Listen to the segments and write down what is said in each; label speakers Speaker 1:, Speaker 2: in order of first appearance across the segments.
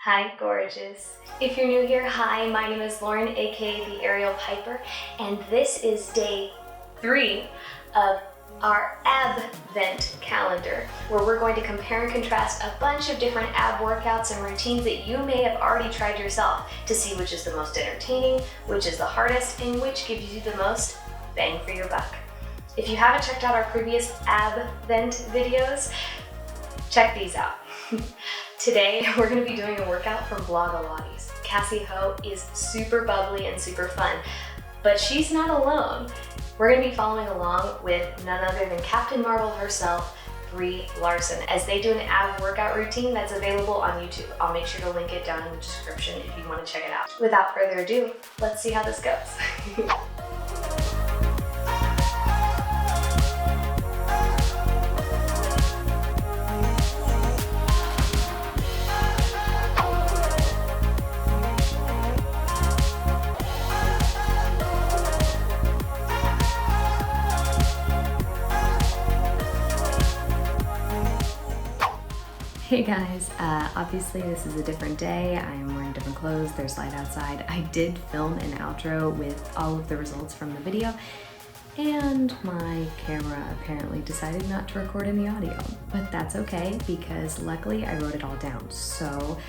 Speaker 1: Hi, gorgeous. If you're new here, hi, my name is Lauren, aka the Aerial Piper, and this is day 3 of our ABvent Calendar, where we're going to compare and contrast a bunch of different ab workouts and routines that you may have already tried yourself to see which is the most entertaining, which is the hardest, and which gives you the most bang for your buck. If you haven't checked out our previous ABvent videos, check these out. Today, we're going to be doing a workout from Blogilates. Cassey Ho is super bubbly and super fun, but she's not alone. We're going to be following along with none other than Captain Marvel herself, Brie Larson, as they do an ab workout routine that's available on YouTube. I'll make sure to link it down in the description if you want to check it out. Without further ado, let's see how this goes. Hey guys, obviously this is a different day. I'm wearing different clothes, there's light outside. I did film an outro with all of the results from the video, and my camera apparently decided not to record any audio. But that's okay, because luckily I wrote it all down. So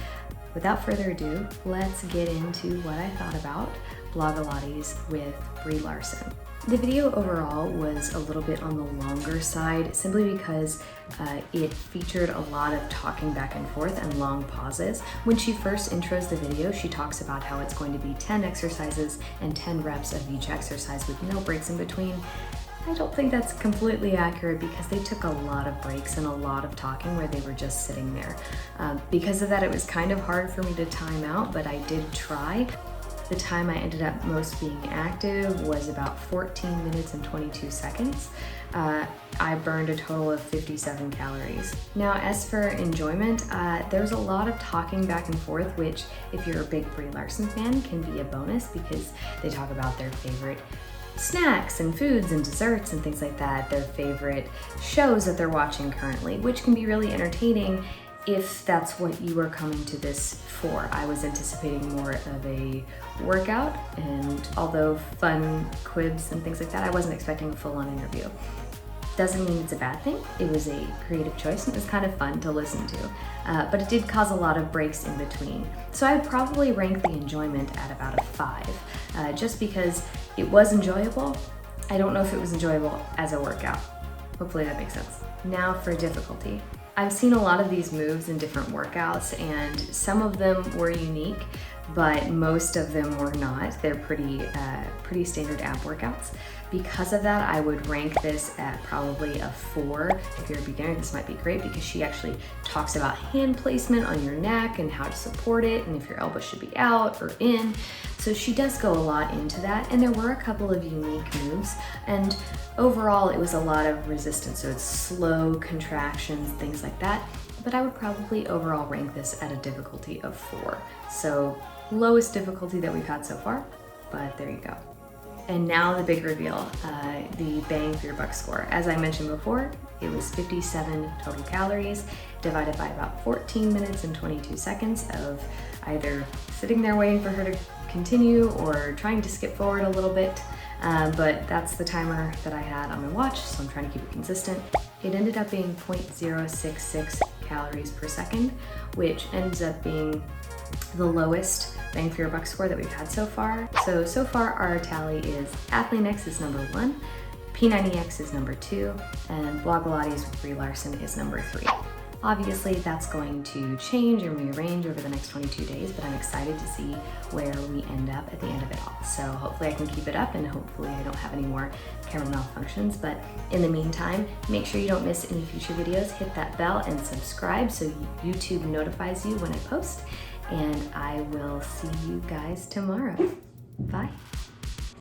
Speaker 1: without further ado, let's get into what I thought about Blogilates with Brie Larson. The video overall was a little bit on the longer side, simply because it featured a lot of talking back and forth and long pauses. When she first intros the video, she talks about how it's going to be 10 exercises and 10 reps of each exercise with no breaks in between. I don't think that's completely accurate, because they took a lot of breaks and a lot of talking where they were just sitting there. Because of that, it was kind of hard for me to time out, but I did try. The time I ended up most being active was about 14 minutes and 22 seconds. I burned a total of 57 calories. Now, as for enjoyment, there's a lot of talking back and forth, which, if you're a big Brie Larson fan, can be a bonus, because they talk about their favorite snacks and foods and desserts and things like that, their favorite shows that they're watching currently, which can be really entertaining if that's what you are coming to this for. I was anticipating more of a workout, and although fun quibs and things like that, I wasn't expecting a full-on interview. Doesn't mean it's a bad thing. It was a creative choice, and it was kind of fun to listen to, but it did cause a lot of breaks in between. So I'd probably rank the enjoyment at about a 5, just because it was enjoyable. I don't know if it was enjoyable as a workout. Hopefully that makes sense. Now for difficulty. I've seen a lot of these moves in different workouts, and some of them were unique, but most of them were not. They're pretty standard ab workouts. Because of that, I would rank this at probably a 4. If you're a beginner, this might be great, because she actually talks about hand placement on your neck and how to support it, and if your elbow should be out or in. So she does go a lot into that, and there were a couple of unique moves, and overall it was a lot of resistance, so it's slow contractions, things like that. But I would probably overall rank this at a difficulty of 4. So lowest difficulty that we've had so far, but there you go. And now the big reveal, the bang for your buck score. As I mentioned before, it was 57 total calories divided by about 14 minutes and 22 seconds of either sitting there waiting for her to continue or trying to skip forward a little bit. But that's the timer that I had on my watch, so I'm trying to keep it consistent. It ended up being 0.066 calories per second, which ends up being the lowest bang for your buck score that we've had so far. So far our tally is AthleanX is number 1, P90X is number 2, and Blogilates with Brie Larson is number 3. Obviously that's going to change and rearrange over the next 22 days, but I'm excited to see where we end up at the end of it all. So hopefully I can keep it up, and hopefully I don't have any more camera malfunctions. But in the meantime, make sure you don't miss any future videos. Hit that bell and subscribe so YouTube notifies you when I post. And I will see you guys tomorrow. Bye.